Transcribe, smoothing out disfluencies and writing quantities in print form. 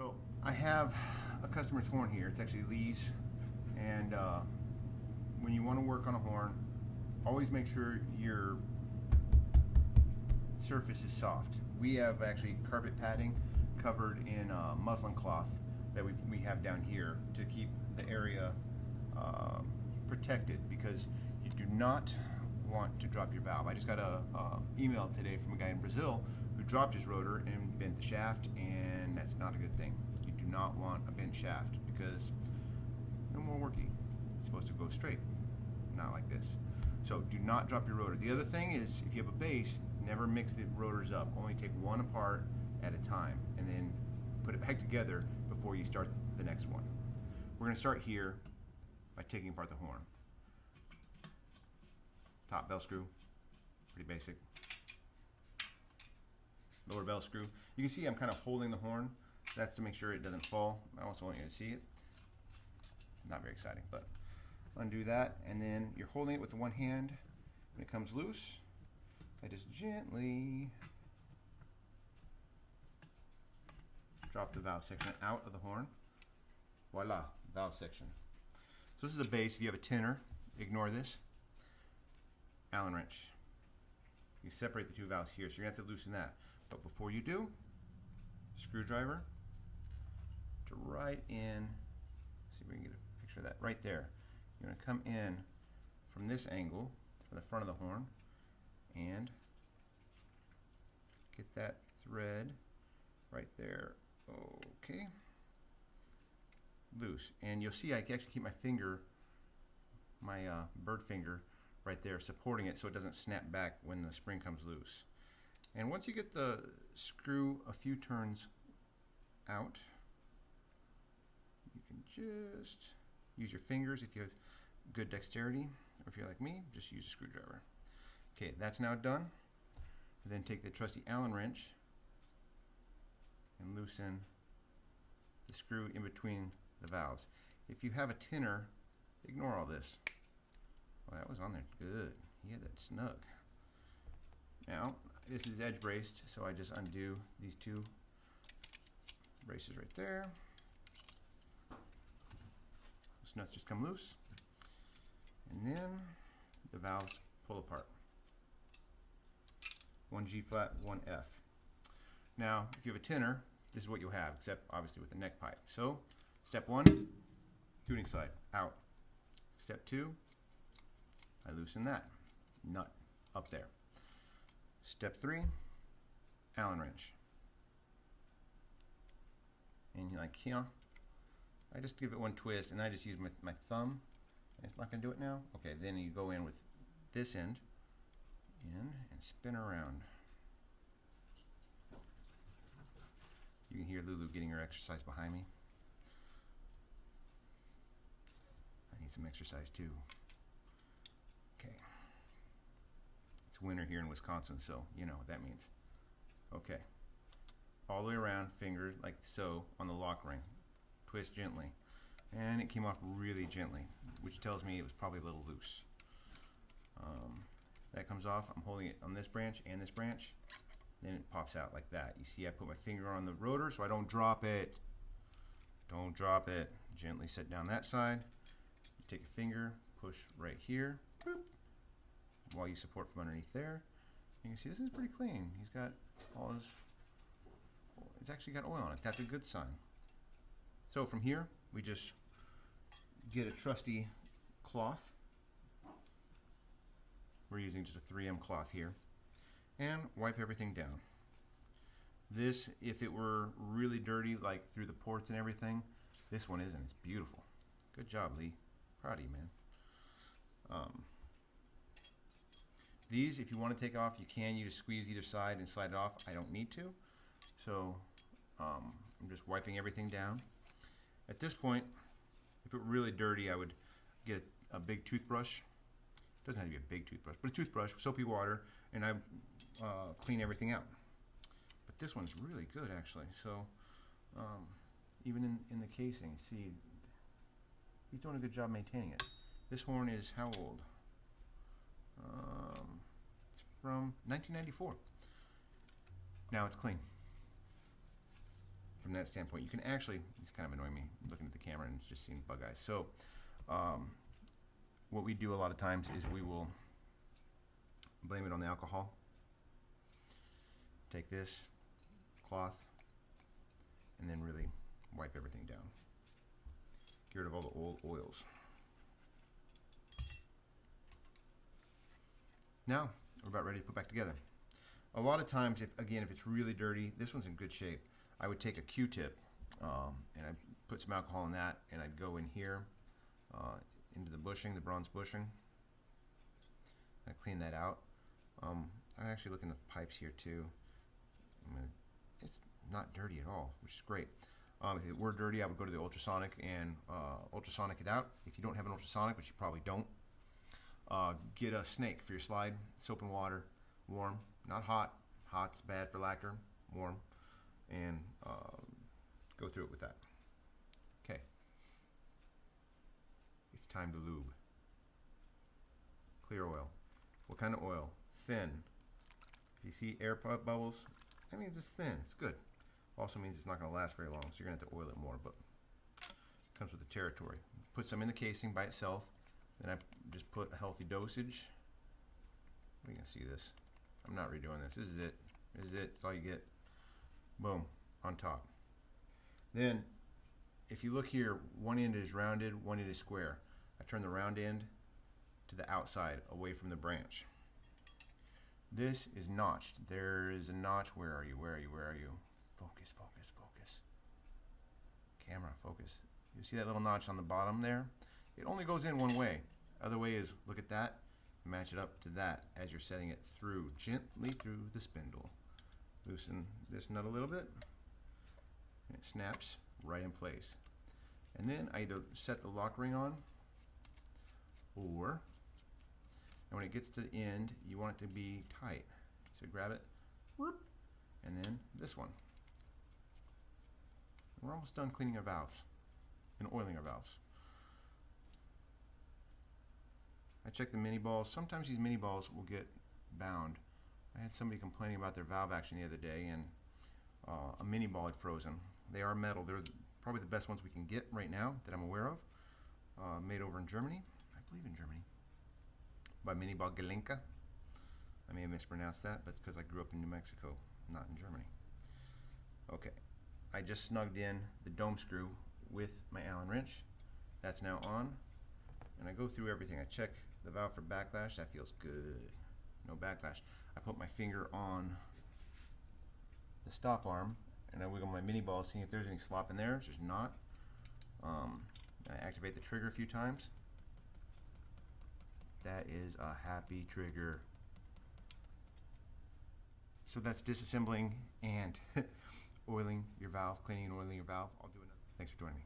So I have a customer's horn here. It's actually Lee's, and when you want to work on a horn, always make sure your surface is soft. We have actually carpet padding covered in muslin cloth that we have down here to keep the area protected, because you do not want to drop your valve. I just got a email today from a guy in Brazil who dropped his rotor and bent the shaft, and that's not a good thing. You do not want a bent shaft, because no more working. It's supposed to go straight, not like this. So do not drop your rotor. The other thing is, if you have a base, never mix the rotors up. Only take one apart at a time and then put it back together before you start the next one. We're going to start here by taking apart the horn. Top bell screw, pretty basic. Lower bell screw. You can see I'm kind of holding the horn. That's to make sure it doesn't fall. I also want you to see it. Not very exciting, but undo that, and then you're holding it with the one hand. When it comes loose, I just gently drop the valve section out of the horn. Voila, valve section. So this is a base. If you have a tenor, ignore this. Allen wrench. You separate the two valves here, so you're going to have to loosen that. But before you do, screwdriver to right in. See if we can get a picture of that right there. You're going to come in from this angle, from the front of the horn, and get that thread right there. Okay. Loose. And you'll see I can actually keep my finger, my bird finger, right there supporting it so it doesn't snap back when the spring comes loose. And once you get the screw a few turns out, you can just use your fingers if you have good dexterity, or if you're like me, just use a screwdriver. Okay, that's now done. Then take the trusty Allen wrench and loosen the screw in between the valves. If you have a tenor, ignore all this. Well, that was on there good. He had that snug. Now, this is edge braced, so I just undo these two braces right there. Those nuts just come loose, and then the valves pull apart. One G flat, one F. Now, if you have a tenor, this is what you'll have, except obviously with the neck pipe. So, step one, tuning slide, out. Step two, I loosen that nut up there. Step three, Allen wrench. And you're like, yeah, I just give it one twist, and I just use my thumb. It's not going to do it now? Okay, then you go in with this end in and spin around. You can hear Lulu getting her exercise behind me. I need some exercise too. Okay. It's winter here in Wisconsin, so you know what that means. Okay. All the way around, finger like so on the lock ring. Twist gently. And it came off really gently, which tells me it was probably a little loose. That comes off. I'm holding it on this branch and this branch. Then it pops out like that. You see I put my finger on the rotor so I don't drop it. Don't drop it. Gently set down that side. You take a finger, push right here. Boop, while you support from underneath there. You can see this is pretty clean. He's got all his, it's actually got oil on it. That's a good sign. So from here, we just get a trusty cloth. We're using just a 3M cloth here, and wipe everything down. This, if it were really dirty, like through the ports and everything, this one isn't. It's beautiful. Good job, Lee. Proud of you, man. These, if you want to take off, you can. You just squeeze either side and slide it off. I don't need to. So I'm just wiping everything down. At this point, if it were really dirty, I would get a big toothbrush. It doesn't have to be a big toothbrush, but a toothbrush with soapy water, and I clean everything out. But this one's really good, actually. So even in the casing, see, he's doing a good job maintaining it. This horn is how old? It's from 1994. Now it's clean. From from that standpoint. You can actually, it's kind of annoying me looking at the camera and just seeing bug eyes. So what we do a lot of times is we will blame it on the alcohol. Take this cloth and then really wipe everything down. Get rid of all the old oils. Now we're about ready to put back together. A lot of times, if it's really dirty, this one's in good shape, I would take a Q-tip and I'd put some alcohol in that, and I'd go in here into the bushing, the bronze bushing. I clean that out. I actually look in the pipes here too. It's not dirty at all, which is great. If it were dirty, I would go to the ultrasonic and ultrasonic it out. If you don't have an ultrasonic, which you probably don't, get a snake for your slide. Soap and water, warm, not hot. Hot's bad for lacquer. Warm, and go through it with that. Okay. It's time to lube. Clear oil. What kind of oil? Thin. If you see air bubbles, that means it's thin. It's good. Also means it's not going to last very long, so you're going to have to oil it more, but it comes with the territory. Put some in the casing by itself. Then I just put a healthy dosage. You can see this. I'm not redoing this. This is it. This is it. That's all you get. Boom. On top. Then, if you look here, one end is rounded, one end is square. I turn the round end to the outside, away from the branch. This is notched. There is a notch. Where are you? Where are you? Where are you? Focus, focus, focus. Camera, focus. You see that little notch on the bottom there? It only goes in one way. Other way is, look at that, match it up to that as you're setting it through, gently through the spindle. Loosen this nut a little bit, and it snaps right in place. And then I either set the lock ring on, or, and when it gets to the end, you want it to be tight. So grab it, whoop, and then this one. We're almost done cleaning our valves and oiling our valves. I check the mini balls. Sometimes these mini balls will get bound. I had somebody complaining about their valve action the other day, and a mini ball had frozen. They are metal. They're probably the best ones we can get right now that I'm aware of. Made over in Germany, I believe in Germany, by Mini Ball Gelenka. I may have mispronounced that, but it's because I grew up in New Mexico, not in Germany. Okay, I just snugged in the dome screw with my Allen wrench. That's now on, and I go through everything. I check the valve for backlash. That feels good. No backlash. I put my finger on the stop arm, and I wiggle my mini ball, seeing if there's any slop in there. If there's not, I activate the trigger a few times. That is a happy trigger. So that's disassembling and oiling your valve, cleaning and oiling your valve. I'll do another. Thanks for joining me.